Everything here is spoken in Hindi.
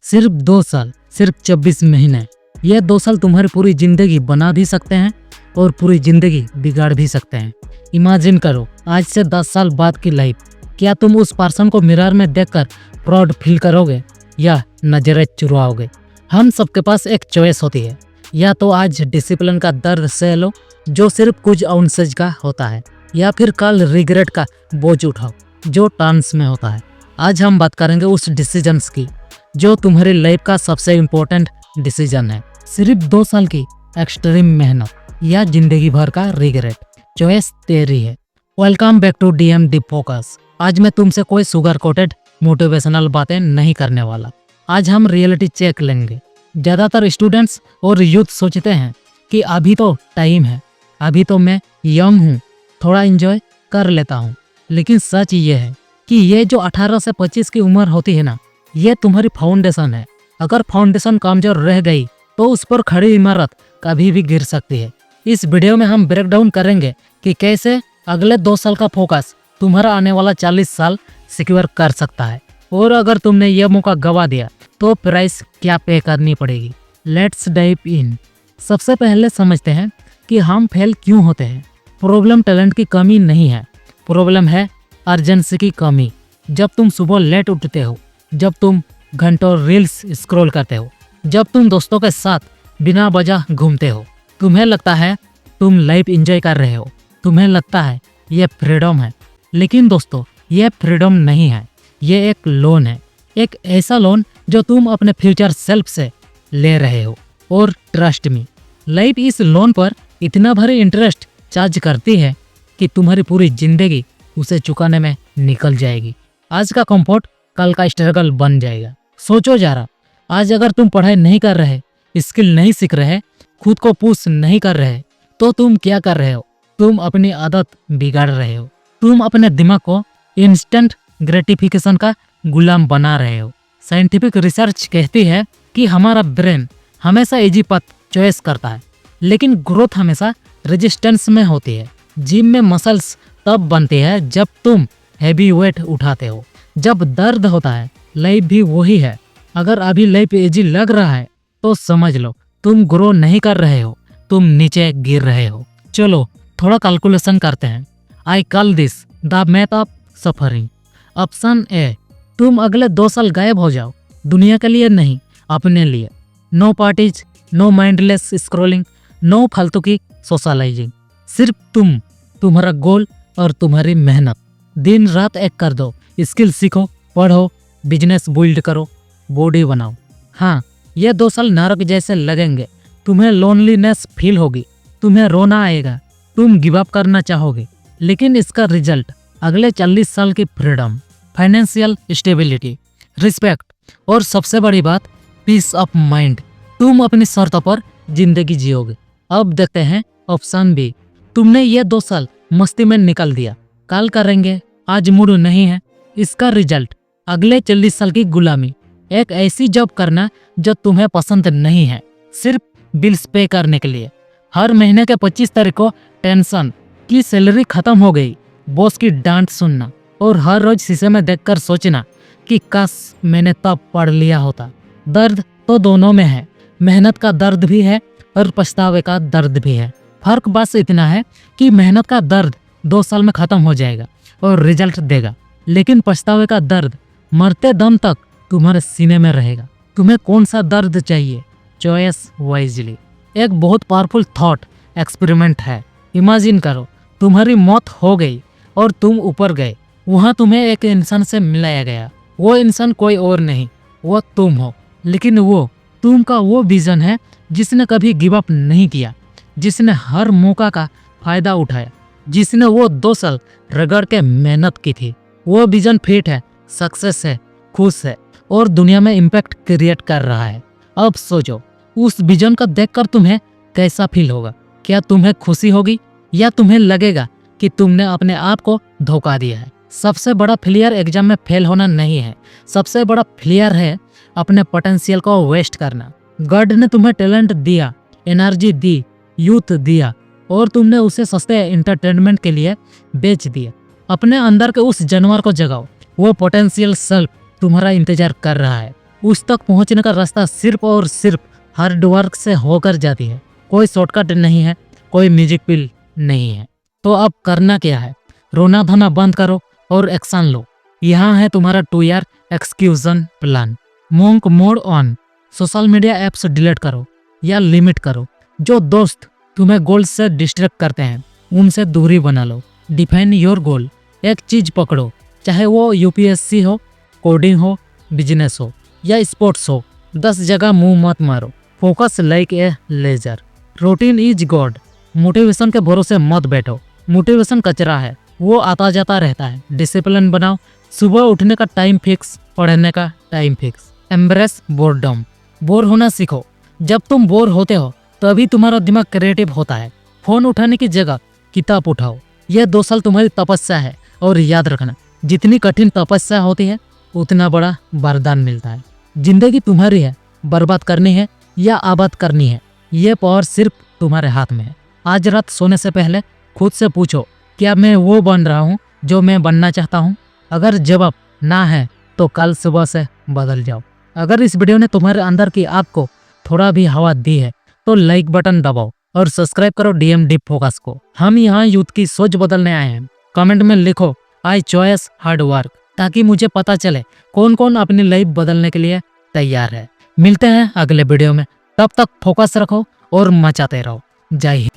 सिर्फ 2 साल, सिर्फ 24 महीने। ये 2 साल तुम्हारी पूरी जिंदगी बना भी सकते हैं और पूरी जिंदगी बिगाड़ भी सकते हैं। इमेजिन करो आज से 10 साल बाद की लाइफ। क्या तुम उस पर्सन को मिरर में देखकर प्राउड फील करोगे या नजरें चुराओगे? हम सबके पास एक चॉइस होती है, या तो आज डिसिप्लिन का दर्द सह लो जो सिर्फ कुछ आउंसेज का होता है, या फिर कल रिग्रेट का बोझ उठाओ जो टर्न्स में होता है। आज हम बात करेंगे उस डिसीजंस की जो तुम्हारी लाइफ का सबसे इम्पोर्टेंट डिसीजन है। सिर्फ 2 साल की एक्सट्रीम मेहनत या जिंदगी भर का रिग्रेट, चॉइस तेरी है। Welcome back to DM deep focus. आज मैं तुमसे कोई शुगर कोटेड मोटिवेशनल बातें नहीं करने वाला। आज हम रियलिटी चेक लेंगे। ज़्यादातर स्टूडेंट्स और यूथ सोचते हैं कि अभी तो टाइम है, अभी तो मैं यंग हूँ, थोड़ा एंजॉय कर लेता हूँ। लेकिन सच ये है कि ये जो 18 से 25 की उम्र होती है ना, ये तुम्हारी फाउंडेशन है। अगर फाउंडेशन कमजोर रह गई तो उस पर खड़ी इमारत कभी भी गिर सकती है। इस वीडियो में हम ब्रेक डाउन करेंगे कि कैसे अगले 2 साल का फोकस तुम्हारा आने वाला 40 साल सिक्योर कर सकता है, और अगर तुमने यह मौका गवा दिया तो प्राइस क्या पे करनी पड़ेगी। Let's dive in. सबसे पहले समझते हैं कि हम फेल क्यों होते हैं। प्रॉब्लम टैलेंट की कमी नहीं है, प्रॉब्लम है अर्जेंसी की कमी। जब तुम सुबह लेट उठते हो, जब तुम घंटों रील्स स्क्रॉल करते हो, जब तुम दोस्तों के साथ बिना वजह घूमते हो, तुम्हें लगता है तुम लाइफ एंजॉय कर रहे हो, तुम्हें लगता है ये फ्रीडम है। लेकिन दोस्तों, ये फ्रीडम नहीं है, ये एक लोन है। एक ऐसा लोन जो तुम अपने फ्यूचर सेल्फ से ले रहे हो। और ट्रस्ट मी, लाइफ इस लोन पर इतना भारी इंटरेस्ट चार्ज करती है कि तुम्हारी पूरी जिंदगी उसे चुकाने में निकल जाएगी। आज का कंफर्ट कल का स्ट्रगल बन जाएगा। सोचो जरा, आज अगर तुम पढ़ाई नहीं कर रहे, स्किल नहीं सीख रहे, खुद को पुश नहीं कर रहे, तो तुम क्या कर रहे हो? तुम अपनी आदत बिगाड़ रहे हो। तुम अपने दिमाग को इंस्टेंट ग्रेटिफिकेशन का गुलाम बना रहे हो। साइंटिफिक रिसर्च कहती है कि हमारा ब्रेन हमेशा इजी पथ चॉइस करता है, लेकिन ग्रोथ हमेशा रेजिस्टेंस में होती है। जिम में मसल्स तब बनती है जब तुम हैवी वेट उठाते हो। जब दर्द होता है, लाइफ भी वही है। अगर अभी लाइफ इजी लग रहा है तो समझ लो तुम ग्रो नहीं कर रहे हो, तुम नीचे गिर रहे हो। चलो थोड़ा कैलकुलेशन करते हैं। I call this the math of suffering. Option A, तुम अगले 2 साल गायब हो जाओ, दुनिया के लिए नहीं, अपने लिए। No parties, no mindless scrolling, no फालतू की सोशलाइजिंग। सिर्फ तुम, तुम्हारा गोल और तुम्हारी मेहनत। दिन रात एक कर दो। स्किल सीखो, पढ़ो, बिजनेस बिल्ड करो, बॉडी बनाओ। हाँ, ये 2 साल नरक जैसे लगेंगे। तुम्हें लोनलीनेस फील होगी, तुम्हें रोना आएगा, तुम गिव अप करना चाहोगे। लेकिन इसका रिजल्ट अगले 40 साल की फ्रीडम, फाइनेंशियल स्टेबिलिटी, रिस्पेक्ट और सबसे बड़ी बात पीस ऑफ माइंड। तुम अपनी शर्तों पर जिंदगी जियोगे। अब देखते हैं ऑप्शन बी। तुमने ये 2 साल मस्ती में निकाल दिया, कल करेंगे, आज मूड नहीं है। इसका रिजल्ट अगले 40 साल की गुलामी। एक ऐसी जॉब करना जो तुम्हें पसंद नहीं है, सिर्फ बिल्स पे करने के लिए। हर महीने के 25 तारीख को टेंशन की सैलरी खत्म हो गई, बॉस की डांट सुनना, और हर रोज शीशे में देखकर सोचना कि काश मैंने तब पढ़ लिया होता। दर्द तो दोनों में है, मेहनत का दर्द भी है और पछतावे का दर्द भी है। फर्क बस इतना है कि मेहनत का दर्द 2 साल में खत्म हो जाएगा और रिजल्ट देगा, लेकिन पछतावे का दर्द मरते दम तक तुम्हारे सीने में रहेगा। तुम्हें कौन सा दर्द चाहिए? Choice wisely. एक बहुत पावरफुल थॉट एक्सपेरिमेंट है। इमेजिन करो तुम्हारी मौत हो गई और तुम ऊपर गए। वहाँ तुम्हें एक इंसान से मिलाया गया। वो इंसान कोई और नहीं, वो तुम हो। लेकिन वो तुम का वो विजन है जिसने कभी गिव अप नहीं किया, जिसने हर मौका का फायदा उठाया, जिसने वो 2 साल रगड़ के मेहनत की थी। वो विजन फिट है, सक्सेस है, खुश है और दुनिया में इम्पैक्ट क्रिएट कर रहा है। अब सोचो, उस विजन को देखकर तुम्हें कैसा फील होगा? क्या तुम्हें खुशी होगी या तुम्हें लगेगा कि तुमने अपने आप को धोखा दिया है? सबसे बड़ा फेलियर एग्जाम में फेल होना नहीं है, सबसे बड़ा फेलियर है अपने पोटेंशियल को वेस्ट करना। गॉड ने तुम्हें टैलेंट दिया, एनर्जी दी, यूथ दिया, और तुमने उसे सस्ते एंटरटेनमेंट के लिए बेच दिया। अपने अंदर के उस जानवर को जगाओ। वो पोटेंशियल सेल्फ तुम्हारा इंतजार कर रहा है। उस तक पहुंचने का रास्ता सिर्फ और सिर्फ हार्ड वर्क से होकर जाती है। कोई शॉर्टकट नहीं है, कोई मैजिक पिल नहीं है। तो अब करना क्या है? रोना धोना बंद करो और एक्शन लो। यहाँ है तुम्हारा 2 year execution plan. Monk mode on. Social media apps delete करो या लिमिट करो। जो दोस्त तुम्हें गोल से डिस्ट्रैक्ट करते हैं उनसे दूरी बना लो। Define your goal. एक चीज पकड़ो, चाहे वो यूपीएससी हो, कोडिंग हो, बिजनेस हो या स्पोर्ट्स हो। 10 जगह मुंह मत मारो। Focus like a laser. Routine is god. Motivation के भरोसे मत बैठो। मोटिवेशन कचरा है, वो आता जाता रहता है। डिसिप्लिन बनाओ। सुबह उठने का टाइम फिक्स, पढ़ने का time fix. Embrace boredom. Bore होना सीखो। जब तुम बोर होते हो तभी तुम्हारा दिमाग क्रिएटिव होता है। फोन उठाने की जगह किताब उठाओ। यह 2 साल तुम्हारी तपस्या है और याद रखना, जितनी कठिन तपस्या होती है उतना बड़ा वरदान मिलता है। जिंदगी तुम्हारी है, बर्बाद करनी है या आबाद करनी है, यह पावर सिर्फ तुम्हारे हाथ में है। आज रात सोने से पहले खुद से पूछो, क्या मैं वो बन रहा हूँ जो मैं बनना चाहता हूँ? अगर जवाब ना है तो कल सुबह से बदल जाओ। अगर इस वीडियो ने तुम्हारे अंदर की आग को थोड़ा भी हवा दी है तो लाइक बटन दबाओ और सब्सक्राइब करो डीएम डीप फोकस को। हम यहाँ यूथ की सोच बदलने आए हैं। कमेंट में लिखो आई चॉइस हार्ड वर्क, ताकि मुझे पता चले कौन कौन अपनी लाइफ बदलने के लिए तैयार है। मिलते हैं अगले वीडियो में, तब तक फोकस रखो और मचाते रहो। जय हिंद।